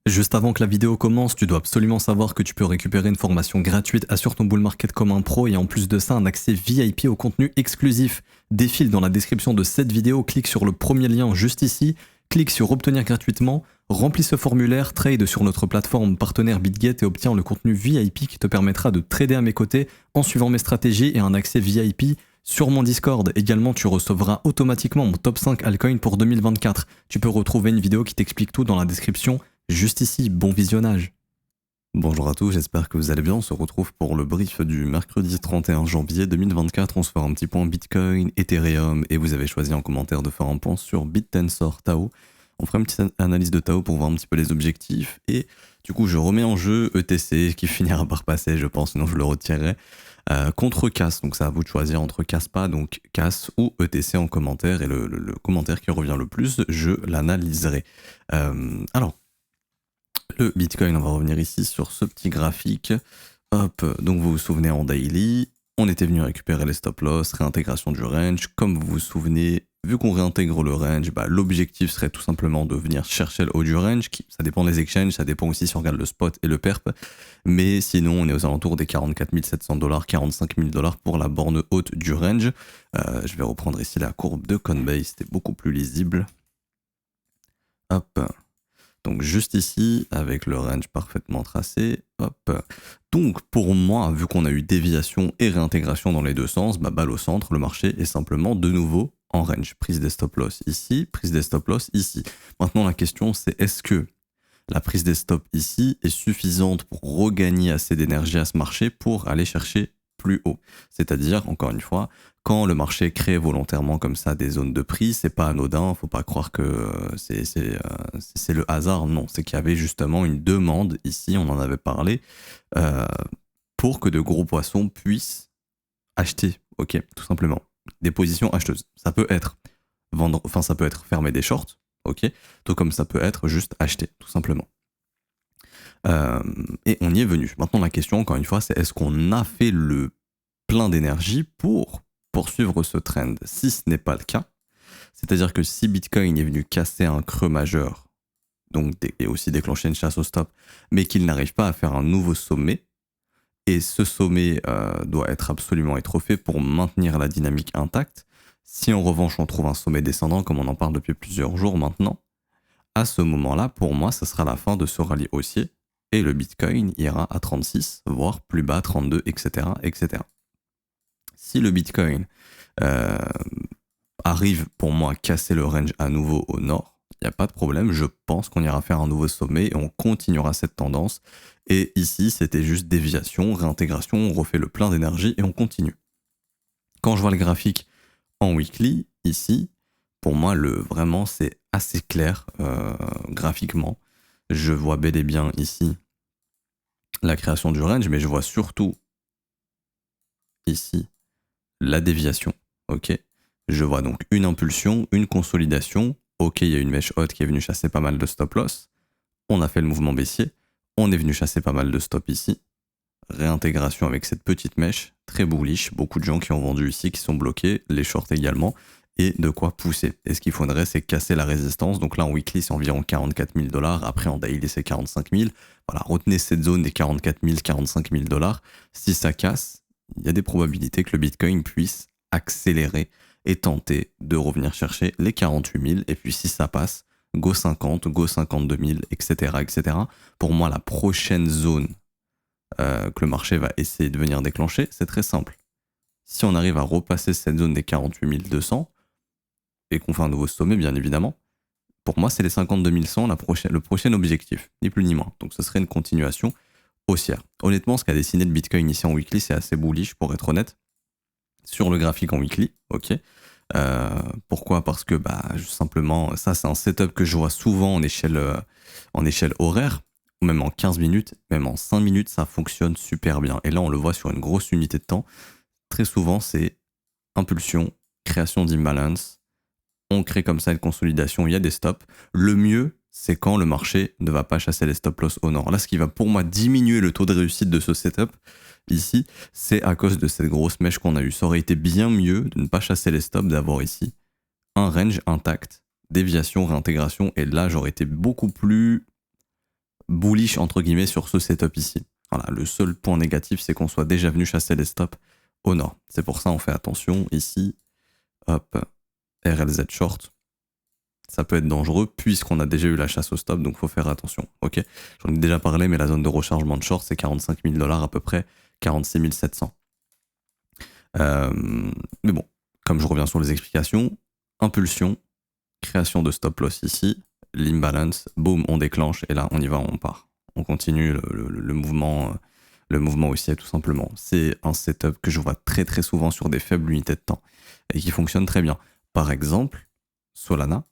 Juste avant que la vidéo commence, tu dois absolument savoir que tu peux récupérer une formation gratuite Assure ton bull market comme un pro et en plus de ça un accès VIP au contenu exclusif. Défile dans la description de cette vidéo, clique sur le premier lien juste ici, clique sur obtenir gratuitement, remplis ce formulaire, trade sur notre plateforme partenaire BitGet et obtiens le contenu VIP qui te permettra de trader à mes côtés en suivant mes stratégies et un accès VIP sur mon Discord. Également, tu recevras automatiquement mon top 5 altcoin pour 2024. Tu peux retrouver une vidéo qui t'explique tout dans la description juste ici. Bon visionnage. Bonjour à tous, j'espère que vous allez bien. On se retrouve pour le brief du mercredi 31 janvier 2024. On se fera un petit point Bitcoin, Ethereum et vous avez choisi en commentaire de faire un point sur BitTensor, Tao. On fera une petite analyse de Tao pour voir un petit peu les objectifs et du coup je remets en jeu ETC qui finira par passer je pense, sinon je le retirerai. Contre CAS, donc c'est à vous de choisir entre CASPA, donc CAS ou ETC en commentaire et le commentaire qui revient le plus, je l'analyserai. Alors, le Bitcoin, on va revenir ici sur ce petit graphique. Hop, donc vous vous souvenez en daily, on était venu récupérer les stop loss, réintégration du range. Comme vous vous souvenez, vu qu'on réintègre le range, l'objectif serait tout simplement de venir chercher le haut du range. Ça dépend des exchanges, ça dépend aussi si on regarde le spot et le perp. Mais sinon, on est aux alentours des 44 700$, 45 000$ pour la borne haute du range. Je vais reprendre ici la courbe de Coinbase, c'était beaucoup plus lisible. Hop. Donc juste ici, avec le range parfaitement tracé, hop. Donc pour moi, vu qu'on a eu déviation et réintégration dans les deux sens, balle au centre, le marché est simplement de nouveau en range. Prise des stop loss ici, prise des stop loss ici. Maintenant la question c'est est-ce que la prise des stops ici est suffisante pour regagner assez d'énergie à ce marché pour aller chercher plus haut. C'est-à-dire, encore une fois, quand le marché crée volontairement comme ça des zones de prix, c'est pas anodin, faut pas croire que c'est le hasard, non, c'est qu'il y avait justement une demande ici, on en avait parlé, euh, pour que de gros poissons puissent acheter, ok, tout simplement, des positions acheteuses. Ça peut être vendre, enfin ça peut être fermer des shorts, ok, tout comme ça peut être juste acheter, tout simplement. Et on y est venu. Maintenant, la question, encore une fois, c'est est-ce qu'on a fait le plein d'énergie pour poursuivre ce trend? Si ce n'est pas le cas, c'est-à-dire que si Bitcoin est venu casser un creux majeur, donc et aussi déclencher une chasse au stop, mais qu'il n'arrive pas à faire un nouveau sommet, et ce sommet doit être absolument étoffé pour maintenir la dynamique intacte, si en revanche on trouve un sommet descendant, comme on en parle depuis plusieurs jours maintenant, à ce moment-là, pour moi, ça sera la fin de ce rallye haussier et le Bitcoin ira à 36, voire plus bas, 32, etc. etc. Si le Bitcoin arrive pour moi à casser le range à nouveau au nord, il n'y a pas de problème, je pense qu'on ira faire un nouveau sommet et on continuera cette tendance. Et ici, c'était juste déviation, réintégration, on refait le plein d'énergie et on continue. Quand je vois le graphique en weekly, ici, pour moi, vraiment, c'est assez clair graphiquement. Je vois bel et bien ici la création du range, mais je vois surtout ici la déviation. Ok, je vois donc une impulsion, une consolidation. Ok, il y a une mèche haute qui est venue chasser pas mal de stop loss. On a fait le mouvement baissier. On est venu chasser pas mal de stop ici. Réintégration avec cette petite mèche, très bullish. Beaucoup de gens qui ont vendu ici, qui sont bloqués, les shorts également. Et de quoi pousser. Et ce qu'il faudrait, c'est casser la résistance. Donc là, en weekly, c'est environ 44 000$. Après, en daily, c'est 45 000. Voilà, retenez cette zone des 44 000, 45 000$. Si ça casse, il y a des probabilités que le Bitcoin puisse accélérer et tenter de revenir chercher les 48 000. Et puis, si ça passe, go 50, go 52 000, etc., etc. Pour moi, la prochaine zone que le marché va essayer de venir déclencher, c'est très simple. Si on arrive à repasser cette zone des 48 200, et qu'on fait un nouveau sommet, bien évidemment, pour moi, c'est les 52 100 le prochain objectif, ni plus ni moins. Donc ce serait une continuation haussière. Honnêtement, ce qu'a dessiné le Bitcoin ici en weekly, c'est assez bullish, pour être honnête. Sur le graphique en weekly, ok. Pourquoi? Parce que simplement, ça c'est un setup que je vois souvent en échelle horaire, ou même en 15 minutes, même en 5 minutes, ça fonctionne super bien. Et là, on le voit sur une grosse unité de temps. Très souvent, c'est impulsion, création d'imbalance, on crée comme ça une consolidation, il y a des stops. Le mieux, c'est quand le marché ne va pas chasser les stop loss au nord. Là, ce qui va pour moi diminuer le taux de réussite de ce setup, ici, c'est à cause de cette grosse mèche qu'on a eue. Ça aurait été bien mieux de ne pas chasser les stops, d'avoir ici un range intact, déviation, réintégration, et là, j'aurais été beaucoup plus bullish entre guillemets sur ce setup ici. Voilà, le seul point négatif, c'est qu'on soit déjà venu chasser les stops au nord. C'est pour ça on fait attention ici. Hop, RLZ short. Ça peut être dangereux puisqu'on a déjà eu la chasse au stop, donc il faut faire attention. Ok, j'en ai déjà parlé, mais la zone de rechargement de short, c'est 45 000 $ à peu près, 46 700. Mais bon, comme je reviens sur les explications, impulsion, création de stop loss ici, l'imbalance, boum, on déclenche et là on y va, on part. On continue le mouvement haussier tout simplement. C'est un setup que je vois très très souvent sur des faibles unités de temps et qui fonctionne très bien. Par exemple, Solana,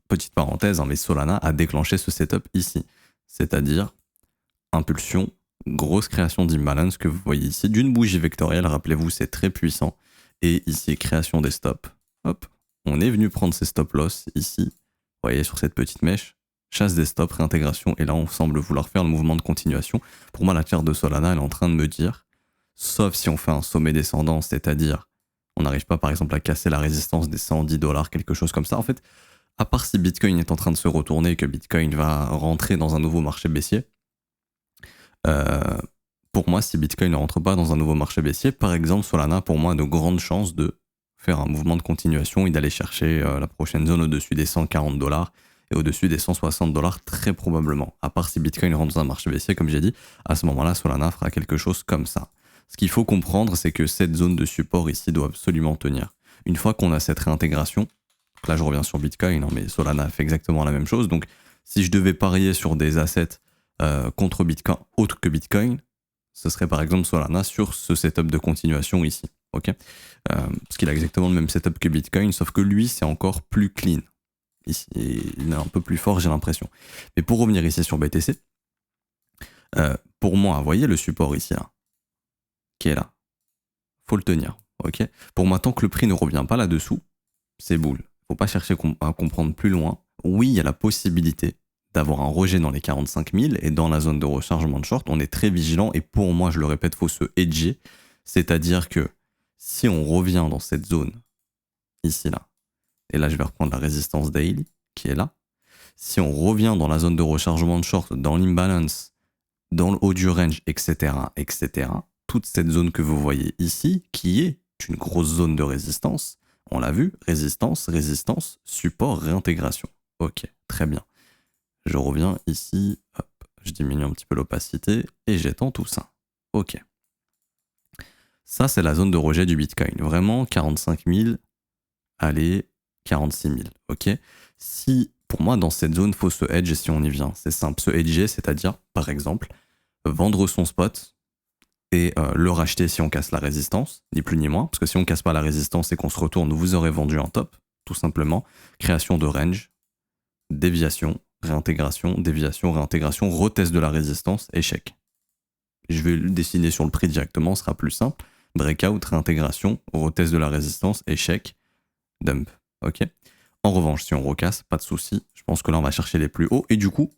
petite parenthèse, hein, mais Solana a déclenché ce setup ici, c'est-à-dire impulsion, grosse création d'imbalance que vous voyez ici, d'une bougie vectorielle, rappelez-vous c'est très puissant, et ici création des stops, hop, on est venu prendre ces stop loss ici, vous voyez sur cette petite mèche, chasse des stops, réintégration, et là on semble vouloir faire le mouvement de continuation. Pour moi la carte de Solana elle est en train de me dire, sauf si on fait un sommet descendant, c'est-à-dire on n'arrive pas par exemple à casser la résistance des 110 $, quelque chose comme ça, en fait, à part si Bitcoin est en train de se retourner et que Bitcoin va rentrer dans un nouveau marché baissier, pour moi, si Bitcoin ne rentre pas dans un nouveau marché baissier, par exemple, Solana, pour moi, a de grandes chances de faire un mouvement de continuation et d'aller chercher la prochaine zone au-dessus des 140 $ et au-dessus des 160 $ très probablement. À part si Bitcoin rentre dans un marché baissier, comme j'ai dit, à ce moment-là, Solana fera quelque chose comme ça. Ce qu'il faut comprendre, c'est que cette zone de support ici doit absolument tenir. Une fois qu'on a cette réintégration, donc là je reviens sur Bitcoin, hein, mais Solana fait exactement la même chose, donc si je devais parier sur des assets contre Bitcoin, autre que Bitcoin, ce serait par exemple Solana sur ce setup de continuation ici. Okay, parce qu'il a exactement le même setup que Bitcoin, sauf que lui, c'est encore plus clean. Ici, il est un peu plus fort, j'ai l'impression. Mais pour revenir ici sur BTC, pour moi, vous voyez le support ici, là, qui est là. Faut le tenir. Okay, pour moi, tant que le prix ne revient pas là-dessous, c'est boule. Faut pas chercher à comprendre plus loin. Oui, il y a la possibilité d'avoir un rejet dans les 45 000 et dans la zone de rechargement de short, on est très vigilant et pour moi, je le répète, faut se hedger. C'est-à-dire que si on revient dans cette zone, ici, là, et là, je vais reprendre la résistance daily, qui est là. Si on revient dans la zone de rechargement de short, dans l'imbalance, dans le haut du range, etc., etc., toute cette zone que vous voyez ici, qui est une grosse zone de résistance, on l'a vu, résistance, résistance, support, réintégration. Ok, très bien. Je reviens ici, hop, je diminue un petit peu l'opacité et j'étends tout ça. Ok. Ça, c'est la zone de rejet du Bitcoin. Vraiment, 45 000, allez, 46 000. Ok. Si, pour moi, dans cette zone, il faut se hedge si on y vient. C'est simple. Se hedger, c'est-à-dire, par exemple, vendre son spot et le racheter si on casse la résistance, ni plus ni moins. Parce que si on casse pas la résistance et qu'on se retourne, vous aurez vendu un top, tout simplement. Création de range, déviation, réintégration, déviation, réintégration, retest de la résistance, échec. Je vais le dessiner sur le prix directement, ce sera plus simple. Breakout, réintégration, retest de la résistance, échec, dump. Ok. En revanche, si on recasse, pas de souci. Je pense que là, on va chercher les plus hauts et du coup,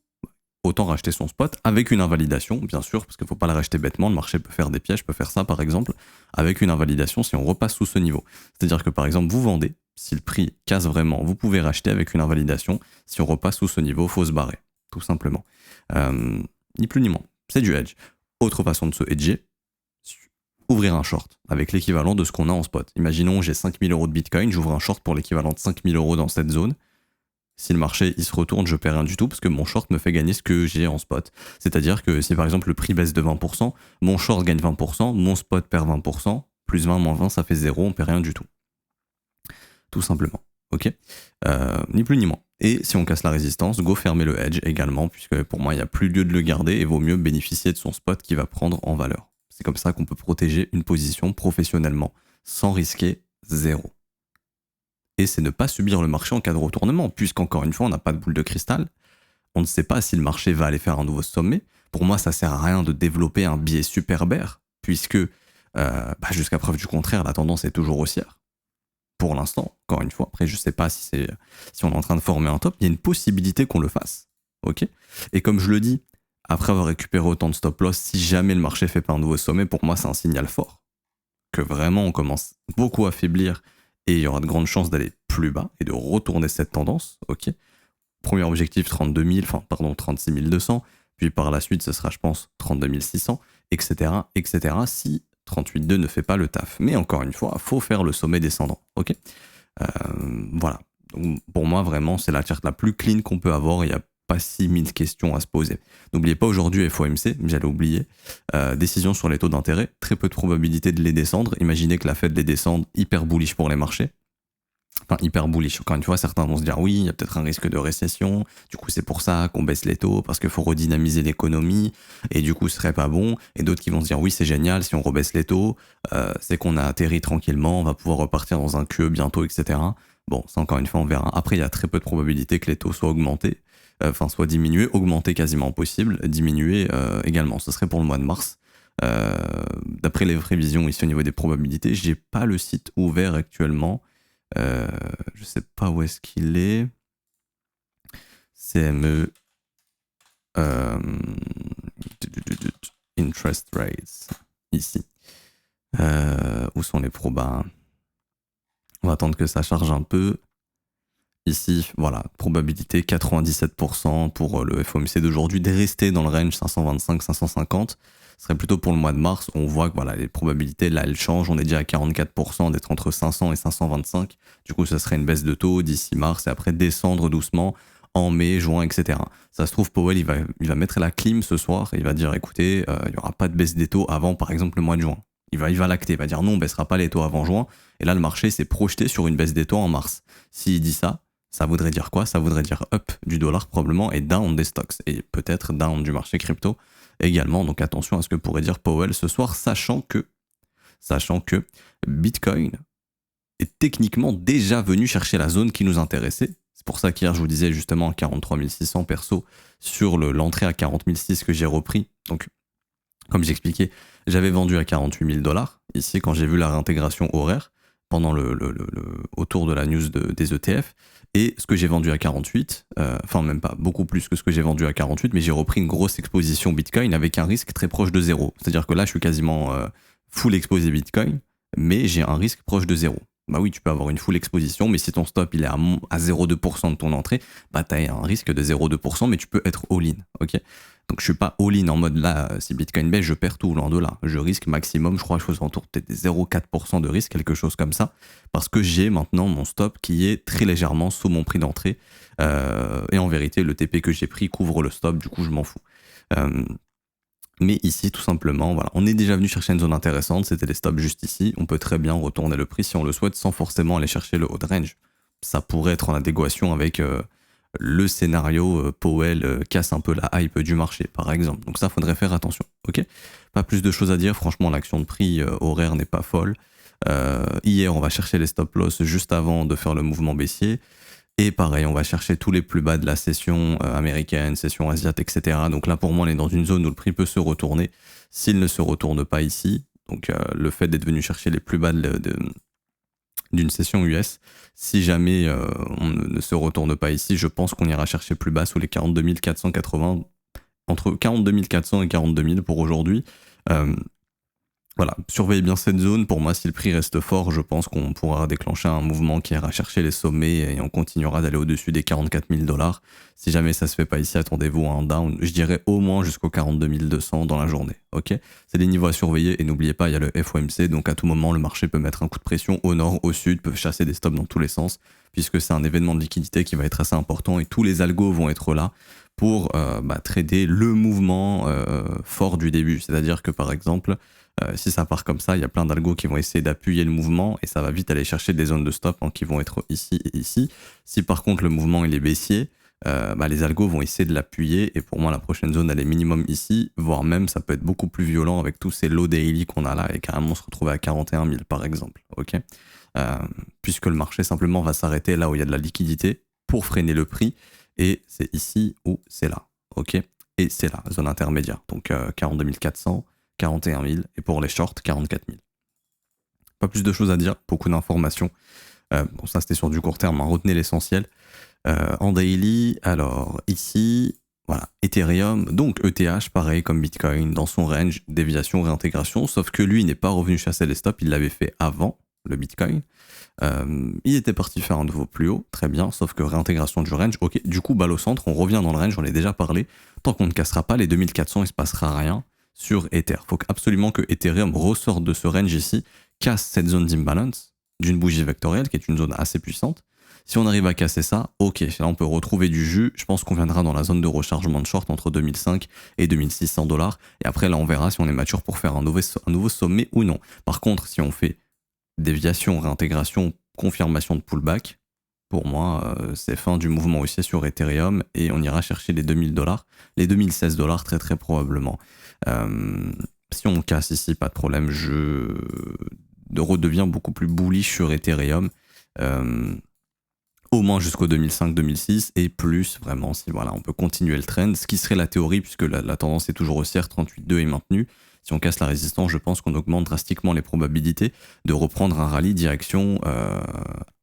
autant racheter son spot avec une invalidation, bien sûr, parce qu'il ne faut pas le racheter bêtement. Le marché peut faire des pièges, peut faire ça par exemple, avec une invalidation si on repasse sous ce niveau. C'est-à-dire que par exemple, vous vendez, si le prix casse vraiment, vous pouvez racheter avec une invalidation. Si on repasse sous ce niveau, il faut se barrer, tout simplement. Ni plus ni moins. C'est du hedge. Autre façon de se hedger, ouvrir un short avec l'équivalent de ce qu'on a en spot. Imaginons j'ai 5 000 € de Bitcoin, j'ouvre un short pour l'équivalent de 5 000 € dans cette zone. Si le marché il se retourne, je perds rien du tout parce que mon short me fait gagner ce que j'ai en spot. C'est-à-dire que si par exemple le prix baisse de 20%, mon short gagne 20%, mon spot perd 20%, plus 20 moins 20 ça fait 0, on perd rien du tout. Tout simplement. Ok, ni plus ni moins. Et si on casse la résistance, go fermer le hedge également, puisque pour moi il n'y a plus lieu de le garder et vaut mieux bénéficier de son spot qui va prendre en valeur. C'est comme ça qu'on peut protéger une position professionnellement, sans risquer zéro. Et c'est ne pas subir le marché en cas de retournement, puisqu'encore une fois, on n'a pas de boule de cristal. On ne sait pas si le marché va aller faire un nouveau sommet. Pour moi, ça sert à rien de développer un biais super bear, puisque jusqu'à preuve du contraire, la tendance est toujours haussière. Pour l'instant, encore une fois. Après, je ne sais pas si on est en train de former un top. Il y a une possibilité qu'on le fasse. Ok. Et comme je le dis, après avoir récupéré autant de stop loss, si jamais le marché fait pas un nouveau sommet, pour moi, c'est un signal fort. Que vraiment, on commence beaucoup à faiblir et il y aura de grandes chances d'aller plus bas et de retourner cette tendance. Ok. premier objectif 32 000, enfin pardon 36 200, puis par la suite ce sera je pense 32 600, etc. etc. si 38.2 ne fait pas le taf. Mais encore une fois, faut faire le sommet descendant, ok. Voilà. Donc, pour moi vraiment c'est la charte la plus clean qu'on peut avoir, il n'y a pas 6000 questions à se poser. N'oubliez pas aujourd'hui FOMC, j'allais oublier, décision sur les taux d'intérêt, très peu de probabilité de les descendre. Imaginez que la Fed les descende, hyper bullish pour les marchés. Enfin, hyper bullish. Encore une fois, certains vont se dire oui, il y a peut-être un risque de récession, du coup c'est pour ça qu'on baisse les taux, parce qu'il faut redynamiser l'économie, et du coup ce serait pas bon. Et d'autres qui vont se dire oui, c'est génial, si on rebaisse les taux, c'est qu'on a atterri tranquillement, on va pouvoir repartir dans un QE bientôt, etc. Bon, ça encore une fois, on verra. Après, il y a très peu de probabilité que les taux soient augmentés, enfin soit diminués, augmentés quasiment impossible, diminués également. Ce serait pour le mois de mars. D'après les prévisions ici au niveau des probabilités, j'ai pas le site ouvert actuellement. Je sais pas où est-ce qu'il est. CME interest rates ici. Où sont les probas? On va attendre que ça charge un peu. Ici, voilà, probabilité 97% pour le FOMC d'aujourd'hui de rester dans le range 525-550. Ce serait plutôt pour le mois de mars. On voit que voilà, les probabilités, là, elles changent. On est déjà à 44% d'être entre 500 et 525. Du coup, ça serait une baisse de taux d'ici mars et après descendre doucement en mai, juin, etc. Ça se trouve, Powell, il va mettre la clim ce soir et il va dire, écoutez, il n'y aura pas de baisse des taux avant, par exemple, le mois de juin. Il va l'acter, il va dire non, on baissera pas les taux avant juin. Et là, le marché s'est projeté sur une baisse des taux en mars. S'il dit ça, ça voudrait dire quoi? Ça voudrait dire up du dollar probablement et down des stocks et peut-être down du marché crypto également. Donc attention à ce que pourrait dire Powell ce soir, sachant que Bitcoin est techniquement déjà venu chercher la zone qui nous intéressait. C'est pour ça qu'hier je vous disais justement 43 600 perso sur l'entrée à 40 600 que j'ai repris. Donc comme j'expliquais, j'avais vendu à 48 000 $ ici quand j'ai vu la réintégration horaire pendant autour de la news des ETF. Et ce que j'ai vendu à 48, enfin même pas, beaucoup plus que ce que j'ai vendu à 48, mais j'ai repris une grosse exposition Bitcoin avec un risque très proche de zéro. C'est-à-dire que là, je suis quasiment full exposé Bitcoin, mais j'ai un risque proche de zéro. Bah oui, tu peux avoir une full exposition, mais si ton stop il est à 0,2% de ton entrée, bah t'as un risque de 0,2%, mais tu peux être all-in, ok? Donc je suis pas all-in en mode là, si Bitcoin baisse, je perds tout, loin de là. Je risque maximum, je crois que je suis autour peut-être des 0,4% de risque, quelque chose comme ça, parce que j'ai maintenant mon stop qui est très légèrement sous mon prix d'entrée. Et en vérité, le TP que j'ai pris couvre le stop, du coup je m'en fous. Mais ici, tout simplement, voilà, on est déjà venu chercher une zone intéressante, c'était les stops juste ici. On peut très bien retourner le prix si on le souhaite sans forcément aller chercher le haut de range. Ça pourrait être en adéquation avec le scénario Powell casse un peu la hype du marché, par exemple. Donc ça, faudrait faire attention, ok? Pas plus de choses à dire, franchement, l'action de prix horaire n'est pas folle. Hier, on va chercher les stop loss juste avant de faire le mouvement baissier. Et pareil, on va chercher tous les plus bas de la session américaine, session asiatique, etc. Donc là, pour moi, on est dans une zone où le prix peut se retourner. S'il ne se retourne pas ici, donc le fait d'être venu chercher les plus bas d'une session US, si jamais on ne se retourne pas ici, je pense qu'on ira chercher plus bas sous les 42 480, entre 42 400 et 42 000 pour aujourd'hui. Voilà, surveillez bien cette zone. Pour moi, si le prix reste fort, je pense qu'on pourra déclencher un mouvement qui ira chercher les sommets et on continuera d'aller au-dessus des 44 000 $. Si jamais ça se fait pas ici, attendez-vous à un down, je dirais au moins jusqu'aux 42 200 dans la journée. Ok, c'est des niveaux à surveiller et n'oubliez pas, il y a le FOMC, donc à tout moment, le marché peut mettre un coup de pression au nord, au sud, peut chasser des stops dans tous les sens, puisque c'est un événement de liquidité qui va être assez important et tous les algos vont être là pour trader le mouvement fort du début. C'est-à-dire que par exemple, si ça part comme ça, il y a plein d'algos qui vont essayer d'appuyer le mouvement et ça va vite aller chercher des zones de stop qui vont être ici et ici. Si par contre le mouvement il est baissier, les algos vont essayer de l'appuyer et pour moi la prochaine zone elle est minimum ici, voire même ça peut être beaucoup plus violent avec tous ces low daily qu'on a là et carrément se retrouver à 41 000 par exemple, ok, puisque le marché simplement va s'arrêter là où il y a de la liquidité pour freiner le prix et c'est ici ou c'est là, ok, et c'est la zone intermédiaire, donc 42 400, 41 000 et pour les shorts 44 000. Pas plus de choses à dire, beaucoup d'informations. Bon, ça c'était sur du court terme, retenez l'essentiel. En daily, alors ici, voilà, Ethereum, donc ETH, pareil comme Bitcoin, dans son range, déviation, réintégration, sauf que lui n'est pas revenu chasser les stops, il l'avait fait avant, le Bitcoin. Il était parti faire un nouveau plus haut, très bien, sauf que réintégration du range, ok, du coup balle au centre, on revient dans le range, j'en ai déjà parlé, tant qu'on ne cassera pas les 2400, il se passera rien sur Ether. Faut absolument que Ethereum ressorte de ce range ici, casse cette zone d'imbalance d'une bougie vectorielle, qui est une zone assez puissante. Si on arrive à casser ça, ok, là on peut retrouver du jus, je pense qu'on viendra dans la zone de rechargement de short entre 2005 et 2600 $, et après là on verra si on est mature pour faire un nouveau sommet ou non. Par contre, si on fait déviation, réintégration, confirmation de pullback, pour moi, c'est fin du mouvement haussier sur Ethereum et on ira chercher les 2000 $, les 2016 $ très très probablement. Si on casse ici, pas de problème, je redeviens beaucoup plus bullish sur Ethereum, au moins jusqu'au 2005-2006 et plus vraiment si voilà, on peut continuer le trend, ce qui serait la théorie puisque la tendance est toujours haussière, 38,2 est maintenue. Si on casse la résistance, je pense qu'on augmente drastiquement les probabilités de reprendre un rallye direction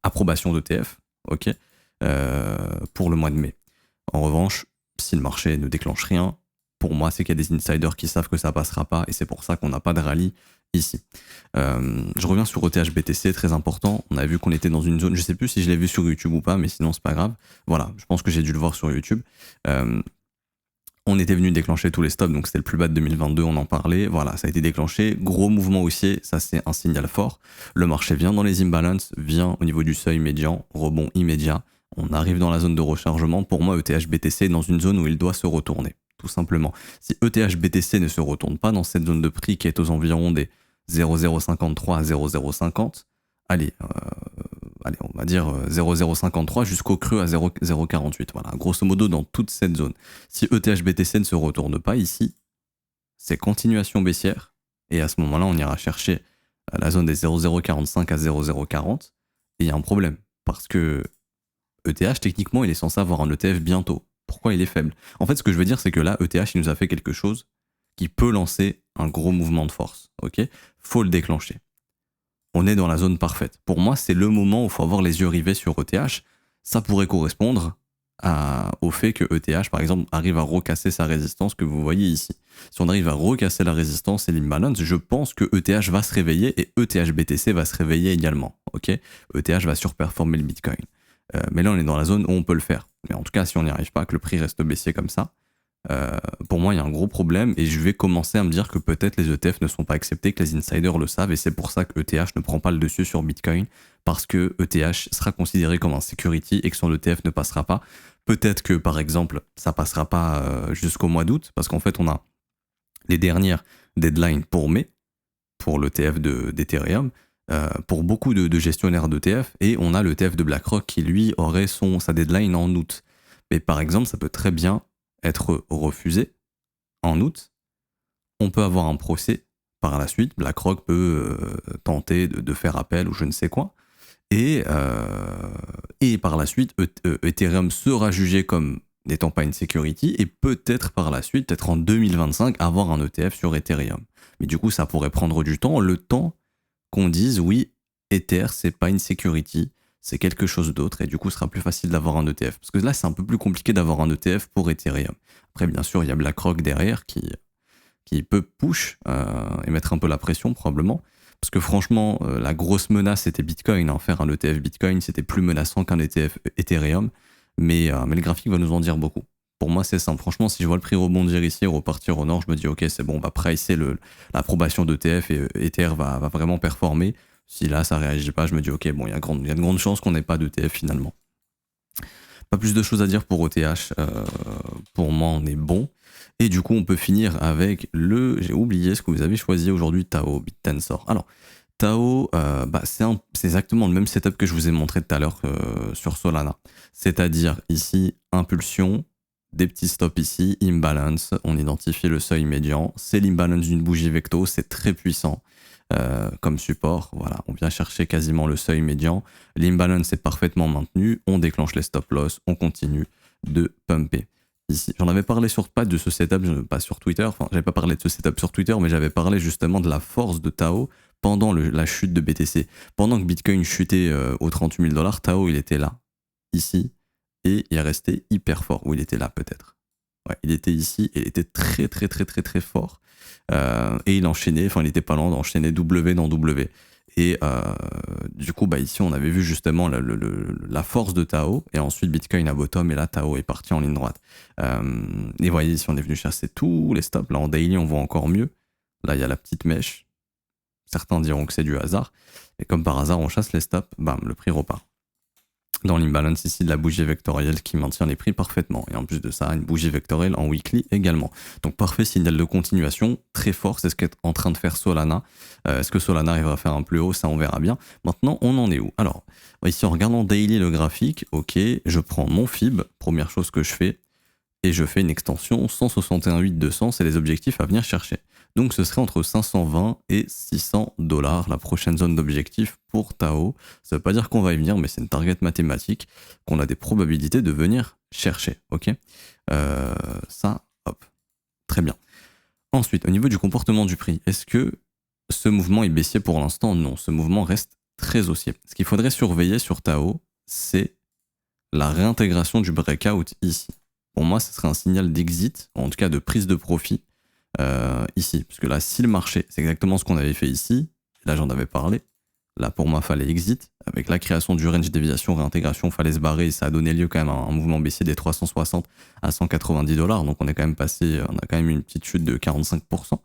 approbation d'ETF, ok, pour le mois de mai. En revanche, si le marché ne déclenche rien, pour moi, c'est qu'il y a des insiders qui savent que ça passera pas et c'est pour ça qu'on n'a pas de rallye ici. Je reviens sur ETH BTC, très important. On a vu qu'on était dans une zone, je sais plus si je l'ai vu sur YouTube ou pas, mais sinon c'est pas grave. Voilà, je pense que j'ai dû le voir sur YouTube. On était venu déclencher tous les stops, donc c'était le plus bas de 2022, on en parlait. Voilà, ça a été déclenché. Gros mouvement haussier, ça c'est un signal fort. Le marché vient dans les imbalances, vient au niveau du seuil médian, rebond immédiat. On arrive dans la zone de rechargement. Pour moi, ETH BTC est dans une zone où il doit se retourner, tout simplement. Si ETH BTC ne se retourne pas dans cette zone de prix qui est aux environs des 0,053 à 0,050, allez, on va dire 0,053 jusqu'au creux à 0,048. Voilà, grosso modo dans toute cette zone. Si ETH BTC ne se retourne pas ici, c'est continuation baissière. Et à ce moment-là, on ira chercher la zone des 0,045 à 0,040. Et il y a un problème. Parce que ETH, techniquement, il est censé avoir un ETF bientôt. Pourquoi il est faible? En fait, ce que je veux dire, c'est que là, ETH, il nous a fait quelque chose qui peut lancer un gros mouvement de force. Ok, faut le déclencher. On est dans la zone parfaite. Pour moi, c'est le moment où il faut avoir les yeux rivés sur ETH. Ça pourrait correspondre au fait que ETH, par exemple, arrive à recasser sa résistance que vous voyez ici. Si on arrive à recasser la résistance et l'imbalance, je pense que ETH va se réveiller et ETH BTC va se réveiller également. Ok, ETH va surperformer le Bitcoin. Mais là, on est dans la zone où on peut le faire. Mais en tout cas, si on n'y arrive pas, que le prix reste baissier comme ça, pour moi, il y a un gros problème et je vais commencer à me dire que peut-être les ETF ne sont pas acceptés, que les insiders le savent et c'est pour ça que ETH ne prend pas le dessus sur Bitcoin parce que ETH sera considéré comme un security et que son ETF ne passera pas. Peut-être que, par exemple, ça passera pas jusqu'au mois d'août parce qu'en fait, on a les dernières deadlines pour mai, pour l'ETF d'Ethereum, pour beaucoup de gestionnaires d'ETF et on a l'ETF de BlackRock qui, lui, aurait sa deadline en août. Mais par exemple, ça peut très bien être refusé en août, on peut avoir un procès par la suite, BlackRock peut tenter de faire appel ou je ne sais quoi, et par la suite, Ethereum sera jugé comme n'étant pas une security, et peut-être par la suite, peut-être en 2025, avoir un ETF sur Ethereum. Mais du coup, ça pourrait prendre du temps, le temps qu'on dise, oui, Ether, c'est pas une security, c'est quelque chose d'autre et du coup ce sera plus facile d'avoir un ETF. Parce que là c'est un peu plus compliqué d'avoir un ETF pour Ethereum. Après bien sûr il y a BlackRock derrière qui peut push et mettre un peu la pression probablement. Parce que franchement la grosse menace c'était Bitcoin. Faire un ETF Bitcoin c'était plus menaçant qu'un ETF Ethereum. Mais le graphique va nous en dire beaucoup. Pour moi c'est simple. Franchement si je vois le prix rebondir ici et repartir au nord, je me dis ok c'est bon, on va pricer l'approbation d'ETF et Ether va vraiment performer. Si là ça réagit pas, je me dis ok, bon, il y a de grandes chances qu'on n'ait pas d'ETF finalement. Pas plus de choses à dire pour ETH. Pour moi, on est bon. Et du coup, on peut finir avec j'ai oublié ce que vous avez choisi aujourd'hui, Tao, BitTensor. Alors, Tao, c'est exactement le même setup que je vous ai montré tout à l'heure sur Solana. C'est-à-dire ici, impulsion, des petits stops ici, imbalance, on identifie le seuil médian. C'est l'imbalance d'une bougie Vecto, c'est très puissant. Comme support, voilà, on vient chercher quasiment le seuil médian, l'imbalance est parfaitement maintenu, on déclenche les stop loss, on continue de pumper. Ici, j'en avais parlé pas de ce setup, pas sur Twitter, j'avais pas parlé de ce setup sur Twitter, mais j'avais parlé justement de la force de Tao pendant la chute de BTC. Pendant que Bitcoin chutait aux 38 000 $, Tao il était là, ici, et il est resté hyper fort, ou il était là peut-être. Ouais, il était ici, et il était très très très très très très fort. Et il enchaînait, il était pas lent d'enchaîner W dans W. Et du coup, bah, ici, on avait vu justement la force de Tao, et ensuite Bitcoin à bottom, et là, Tao est parti en ligne droite. Et vous voyez, ici, on est venu chasser tous les stops. Là, en daily, on voit encore mieux. Là, il y a la petite mèche. Certains diront que c'est du hasard. Et comme par hasard, on chasse les stops, bam, le prix repart. Dans l'imbalance ici de la bougie vectorielle qui maintient les prix parfaitement. Et en plus de ça, une bougie vectorielle en weekly également. Donc parfait signal de continuation, très fort, c'est ce qu'est en train de faire Solana. Est-ce que Solana arrivera à faire un plus haut? Ça, on verra bien. Maintenant, on en est où? Alors, ici en regardant daily le graphique, ok, je prends mon FIB, première chose que je fais, et je fais une extension 161.800, c'est les objectifs à venir chercher. Donc ce serait entre 520 et 600 dollars la prochaine zone d'objectif pour Tao. Ça veut pas dire qu'on va y venir, mais c'est une target mathématique qu'on a des probabilités de venir chercher. Ok, ça, hop, très bien. Ensuite, au niveau du comportement du prix, est-ce que ce mouvement est baissier pour l'instant? Non, ce mouvement reste très haussier. Ce qu'il faudrait surveiller sur Tao, c'est la réintégration du breakout ici. Pour moi, ce serait un signal d'exit, en tout cas de prise de profit ici. Parce que là, si le marché, c'est exactement ce qu'on avait fait ici, là j'en avais parlé, là pour moi, fallait exit. Avec la création du range déviation, réintégration, fallait se barrer et ça a donné lieu quand même à un mouvement baissier des 360 à 190 dollars. Donc on est quand même passé, on a quand même une petite chute de 45%.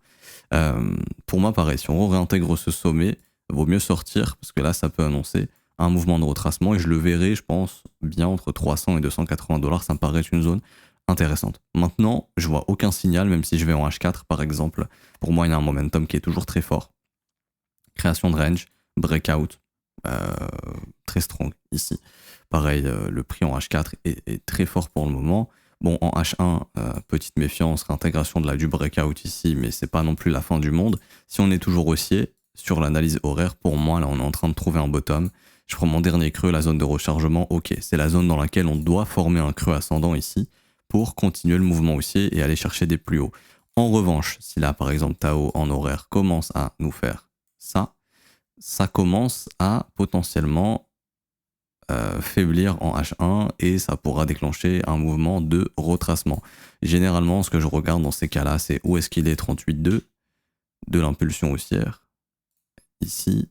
Pour moi, pareil, si on réintègre ce sommet, il vaut mieux sortir parce que là, ça peut annoncer un mouvement de retracement et je le verrai, je pense, bien entre 300 et 280 dollars. Ça me paraît une zone intéressante. Maintenant, je vois aucun signal, même si je vais en H4 par exemple. Pour moi, il y a un momentum qui est toujours très fort. Création de range, breakout, très strong ici. Pareil, le prix en H4 est très fort pour le moment. Bon, en H1, petite méfiance, réintégration du breakout ici, mais c'est pas non plus la fin du monde. Si on est toujours haussier, sur l'analyse horaire, pour moi, là, on est en train de trouver un bottom. Je prends mon dernier creux, la zone de rechargement. Ok, c'est la zone dans laquelle on doit former un creux ascendant ici pour continuer le mouvement haussier et aller chercher des plus hauts. En revanche, si là, par exemple, Tao en horaire commence à nous faire ça, ça commence à potentiellement faiblir en H1 et ça pourra déclencher un mouvement de retracement. Généralement, ce que je regarde dans ces cas-là, c'est où est-ce qu'il est 38,2 de l'impulsion haussière. Ici,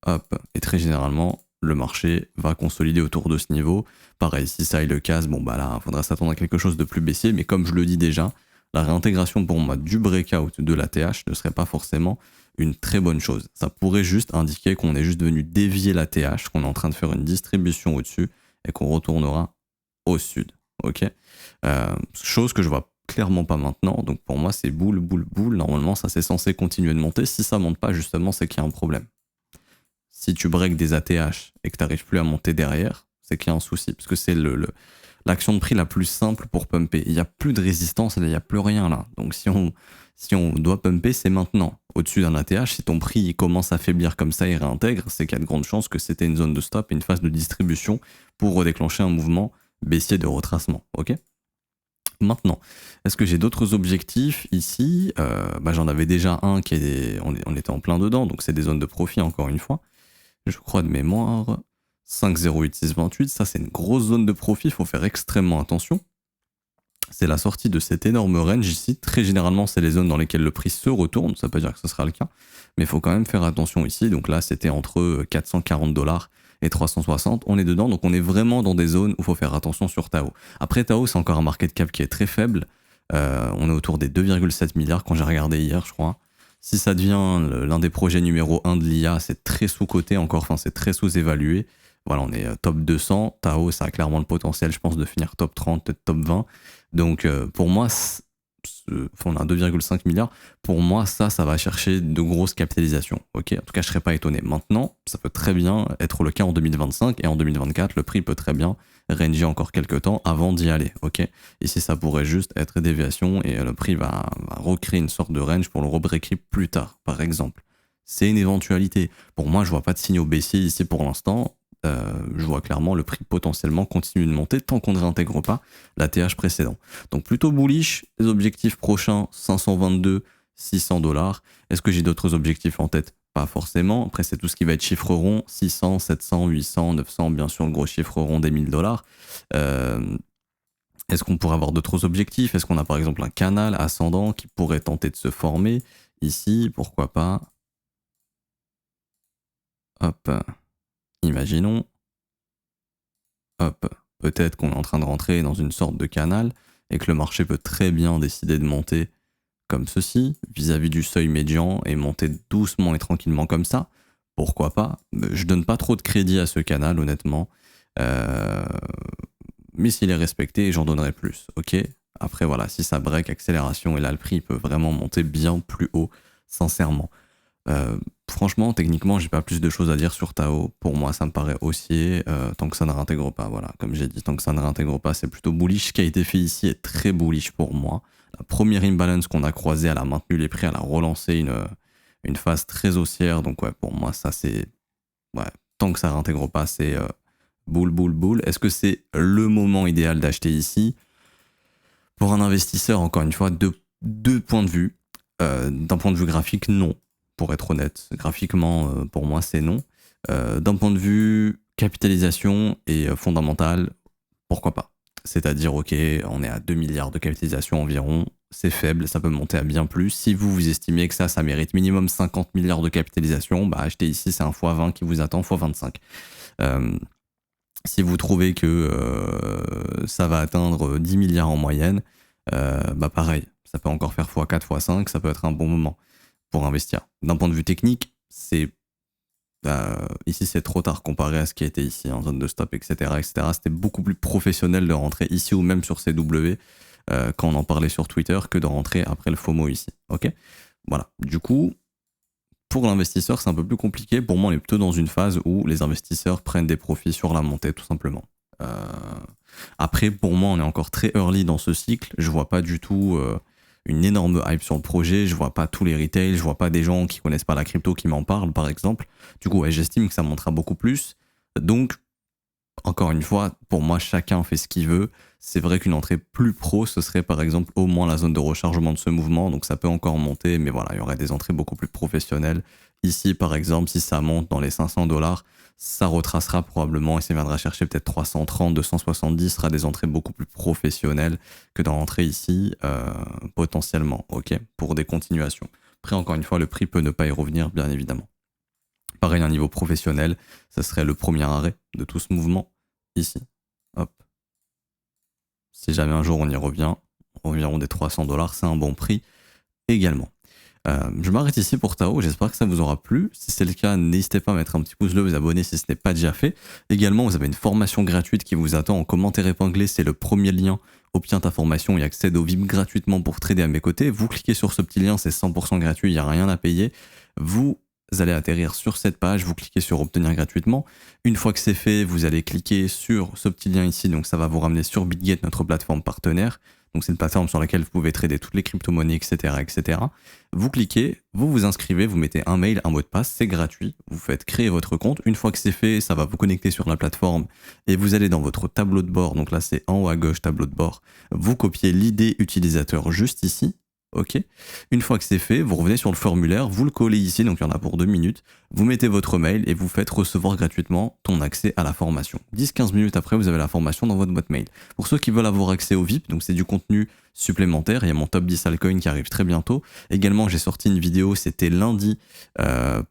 hop, et très généralement, le marché va consolider autour de ce niveau. Pareil, si ça il le casse, bon bah là, il faudra s'attendre à quelque chose de plus baissier, mais comme je le dis déjà, la réintégration pour moi du breakout de la TH ne serait pas forcément une très bonne chose. Ça pourrait juste indiquer qu'on est juste venu dévier la TH, qu'on est en train de faire une distribution au-dessus et qu'on retournera au sud. Ok, chose que je vois clairement pas maintenant, donc pour moi c'est boule, boule, boule. Normalement ça c'est censé continuer de monter. Si ça monte pas justement, c'est qu'il y a un problème. Si tu breaks des ATH et que tu n'arrives plus à monter derrière, c'est qu'il y a un souci. Parce que c'est l'action de prix la plus simple pour pumper. Il n'y a plus de résistance, il n'y a plus rien là. Donc si on doit pumper, c'est maintenant. Au-dessus d'un ATH, si ton prix commence à faiblir comme ça et réintègre, c'est qu'il y a de grandes chances que c'était une zone de stop et une phase de distribution pour redéclencher un mouvement baissier de retracement. Ok ? Maintenant, est-ce que j'ai d'autres objectifs ici? J'en avais déjà un qui est on était en plein dedans, donc c'est des zones de profit encore une fois. Je crois de mémoire, 5,08628, ça c'est une grosse zone de profit, il faut faire extrêmement attention. C'est la sortie de cet énorme range ici. Très généralement, c'est les zones dans lesquelles le prix se retourne, ça peut dire que ce sera le cas, mais il faut quand même faire attention ici. Donc là, c'était entre 440 dollars et 360, on est dedans, donc on est vraiment dans des zones où il faut faire attention sur Tao. Après, Tao, c'est encore un market cap qui est très faible, on est autour des 2,7 milliards quand j'ai regardé hier, je crois. Si ça devient l'un des projets numéro 1 de l'IA, c'est très sous-coté encore, enfin c'est très sous-évalué. Voilà, on est top 200. Tao, ça a clairement le potentiel, je pense, de finir top 30, peut-être top 20. Donc pour moi, on a 2,5 milliards. Pour moi, ça va chercher de grosses capitalisations. Ok, en tout cas, je serais pas étonné. Maintenant, ça peut très bien être le cas en 2025 et en 2024, le prix peut très bien ranger encore quelques temps avant d'y aller. Ok, ici, ça pourrait juste être déviation et le prix va recréer une sorte de range pour le rebreaker plus tard, par exemple. C'est une éventualité. Pour moi, je vois pas de signaux baissiers ici pour l'instant. Je vois clairement le prix potentiellement continuer de monter tant qu'on ne réintègre pas la TH précédent. Donc plutôt bullish, les objectifs prochains 522, 600 dollars. Est-ce que j'ai d'autres objectifs en tête? Pas forcément. Après c'est tout ce qui va être chiffre rond, 600, 700, 800, 900, bien sûr le gros chiffre rond des 1000 dollars. Est-ce qu'on pourrait avoir d'autres objectifs? Est-ce qu'on a par exemple un canal ascendant qui pourrait tenter de se former ici? Pourquoi pas? Hop, imaginons. Hop, peut-être qu'on est en train de rentrer dans une sorte de canal et que le marché peut très bien décider de monter comme ceci, vis-à-vis du seuil médian et monter doucement et tranquillement comme ça. Pourquoi pas? Je donne pas trop de crédit à ce canal, honnêtement. Mais s'il est respecté, j'en donnerai plus, ok? Après, voilà, si ça break, accélération, et là, le prix peut vraiment monter bien plus haut, sincèrement. Franchement, techniquement, j'ai pas plus de choses à dire sur Tao. Pour moi, ça me paraît haussier, tant que ça ne réintègre pas. Voilà, comme j'ai dit, tant que ça ne réintègre pas, c'est plutôt bullish. Ce qui a été fait ici est très bullish pour moi. La première imbalance qu'on a croisée, elle a maintenu les prix, elle a relancé une phase très haussière. Donc ouais, pour moi, ça c'est... Ouais, tant que ça ne réintègre pas, c'est boule, boule, boule. Est-ce que c'est le moment idéal d'acheter ici? Pour un investisseur, encore une fois, deux points de vue. D'un point de vue graphique, non. Pour être honnête, graphiquement, pour moi, c'est non. D'un point de vue capitalisation et fondamental, pourquoi pas? C'est-à-dire, ok, on est à 2 milliards de capitalisation environ, c'est faible, ça peut monter à bien plus. Si vous estimez que ça mérite minimum 50 milliards de capitalisation, bah achetez ici, c'est un x20 qui vous attend, x25. Si vous trouvez que ça va atteindre 10 milliards en moyenne, bah pareil, ça peut encore faire x4, x5, ça peut être un bon moment pour investir. D'un point de vue technique, ici c'est trop tard comparé à ce qui était ici en zone de stop, etc. C'était beaucoup plus professionnel de rentrer ici ou même sur CW quand on en parlait sur Twitter que de rentrer après le FOMO ici. Ok, voilà. Du coup, pour l'investisseur, c'est un peu plus compliqué. Pour moi, on est plutôt dans une phase où les investisseurs prennent des profits sur la montée, tout simplement. Après, pour moi, on est encore très early dans ce cycle. Je vois pas du tout une énorme hype sur le projet. Je vois pas tous les retails. Je vois pas des gens qui connaissent pas la crypto qui m'en parlent, par exemple. Du coup, ouais, j'estime que ça montera beaucoup plus. Donc, encore une fois, pour moi, chacun fait ce qu'il veut. C'est vrai qu'une entrée plus pro, ce serait par exemple au moins la zone de rechargement de ce mouvement. Donc ça peut encore monter, mais voilà, il y aurait des entrées beaucoup plus professionnelles. Ici, par exemple, si ça monte dans les 500$, ça retracera probablement et ça viendra chercher peut-être 330, 270, sera des entrées beaucoup plus professionnelles que d'en rentrer ici, potentiellement, ok, pour des continuations. Après, encore une fois, le prix peut ne pas y revenir, bien évidemment. Pareil, à un niveau professionnel, ça serait le premier arrêt de tout ce mouvement, ici. Hop. Si jamais un jour on y revient, environ des 300$, c'est un bon prix également. Je m'arrête ici pour Tao, j'espère que ça vous aura plu. Si c'est le cas, n'hésitez pas à mettre un petit pouce bleu, vous abonner si ce n'est pas déjà fait. Également, vous avez une formation gratuite qui vous attend en commentaire épinglé, c'est le premier lien. Obtiens ta formation et accède au VIP gratuitement pour trader à mes côtés. Vous cliquez sur ce petit lien, c'est 100% gratuit, il n'y a rien à payer. Vous allez atterrir sur cette page, vous cliquez sur obtenir gratuitement. Une fois que c'est fait, vous allez cliquer sur ce petit lien ici, donc ça va vous ramener sur BitGet, notre plateforme partenaire. Donc c'est une plateforme sur laquelle vous pouvez trader toutes les crypto-monnaies, etc., etc. Vous cliquez, vous vous inscrivez, vous mettez un mail, un mot de passe, c'est gratuit. Vous faites créer votre compte. Une fois que c'est fait, ça va vous connecter sur la plateforme et vous allez dans votre tableau de bord. Donc là, c'est en haut à gauche, tableau de bord. Vous copiez l'ID utilisateur juste ici. Ok. Une fois que c'est fait, vous revenez sur le formulaire, vous le collez ici, donc il y en a pour 2 minutes, vous mettez votre mail et vous faites recevoir gratuitement ton accès à la formation. 10-15 minutes après, vous avez la formation dans votre boîte mail. Pour ceux qui veulent avoir accès au VIP, donc c'est du contenu supplémentaire, il y a mon top 10 altcoin qui arrive très bientôt. Également, j'ai sorti une vidéo, c'était lundi,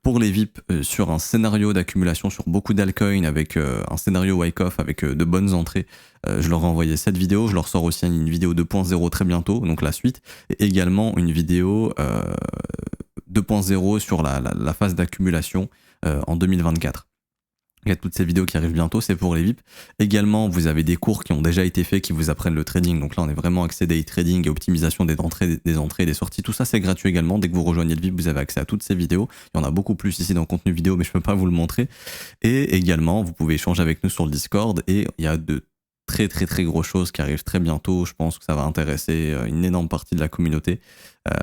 pour les VIP, sur un scénario d'accumulation sur beaucoup d'altcoins avec un scénario wake-off avec de bonnes entrées. Je leur ai envoyé cette vidéo, je leur sors aussi une vidéo 2.0 très bientôt, donc la suite, et également une vidéo 2.0 sur la phase d'accumulation en 2024. Il y a toutes ces vidéos qui arrivent bientôt, c'est pour les VIP. Également, vous avez des cours qui ont déjà été faits, qui vous apprennent le trading. Donc là, on est vraiment axé day trading et optimisation des entrées, des sorties. Tout ça, c'est gratuit également. Dès que vous rejoignez le VIP, vous avez accès à toutes ces vidéos. Il y en a beaucoup plus ici dans le contenu vidéo, mais je ne peux pas vous le montrer. Et également, vous pouvez échanger avec nous sur le Discord. Et il y a de très très très grosses choses qui arrivent très bientôt. Je pense que ça va intéresser une énorme partie de la communauté.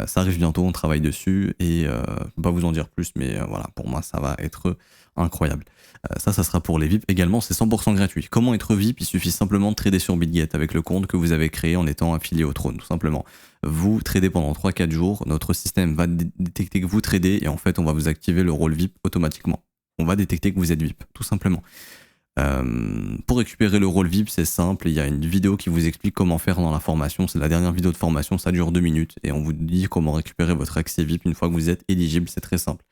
Ça arrive bientôt, on travaille dessus. Et je ne peux pas vous en dire plus, mais voilà, pour moi, ça va être incroyable. Ça sera pour les VIP. Également, c'est 100% gratuit. Comment être VIP? Il suffit simplement de trader sur BitGet avec le compte que vous avez créé en étant affilié au trône, tout simplement. Vous tradez pendant 3-4 jours. Notre système va détecter que vous tradez et en fait, on va vous activer le rôle VIP automatiquement. On va détecter que vous êtes VIP, tout simplement. Pour récupérer le rôle VIP, c'est simple. Il y a une vidéo qui vous explique comment faire dans la formation. C'est la dernière vidéo de formation, ça dure 2 minutes et on vous dit comment récupérer votre accès VIP une fois que vous êtes éligible. C'est très simple.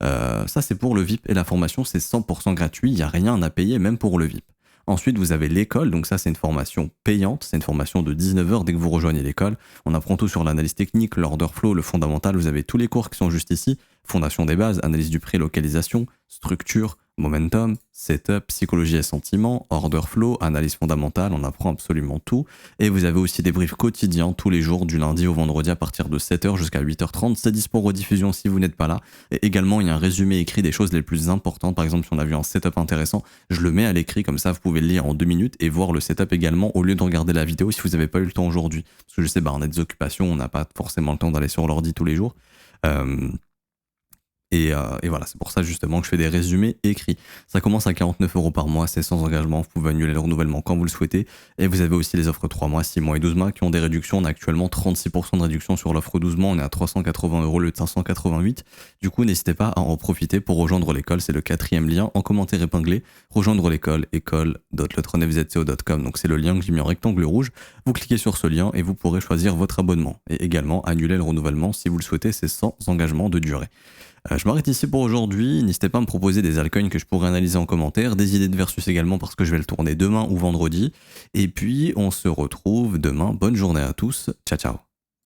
Ça, c'est pour le VIP et la formation, c'est 100% gratuit, il n'y a rien à payer, même pour le VIP. Ensuite, vous avez l'école, donc ça, c'est une formation payante, c'est une formation de 19 heures dès que vous rejoignez l'école. On apprend tout sur l'analyse technique, l'order flow, le fondamental, vous avez tous les cours qui sont juste ici, fondation des bases, analyse du prix, localisation, structure, momentum, setup, psychologie et sentiments, order flow, analyse fondamentale, on apprend absolument tout. Et vous avez aussi des briefs quotidiens tous les jours, du lundi au vendredi à partir de 7h jusqu'à 8h30. C'est dispo rediffusion si vous n'êtes pas là. Et également, il y a un résumé écrit des choses les plus importantes. Par exemple, si on a vu un setup intéressant, je le mets à l'écrit, comme ça vous pouvez le lire en 2 minutes et voir le setup également au lieu de regarder la vidéo si vous n'avez pas eu le temps aujourd'hui. Parce que je sais, on a des occupations, on n'a pas forcément le temps d'aller sur l'ordi tous les jours. Et voilà, c'est pour ça justement que je fais des résumés écrits. Ça commence à 49 € par mois, c'est sans engagement, vous pouvez annuler le renouvellement quand vous le souhaitez. Et vous avez aussi les offres 3 mois, 6 mois et 12 mois qui ont des réductions. On a actuellement 36% de réduction sur l'offre 12 mois, on est à 380 € au lieu de 588. Du coup, n'hésitez pas à en profiter pour rejoindre l'école, c'est le 4e lien en commentaire épinglé. Rejoindre l'école, école.letronfzco.com. Donc c'est le lien que j'ai mis en rectangle rouge. Vous cliquez sur ce lien et vous pourrez choisir votre abonnement. Et également annuler le renouvellement si vous le souhaitez, c'est sans engagement de durée. Je m'arrête ici pour aujourd'hui. N'hésitez pas à me proposer des altcoins que je pourrais analyser en commentaire, des idées de versus également parce que je vais le tourner demain ou vendredi. Et puis on se retrouve demain. Bonne journée à tous. Ciao ciao.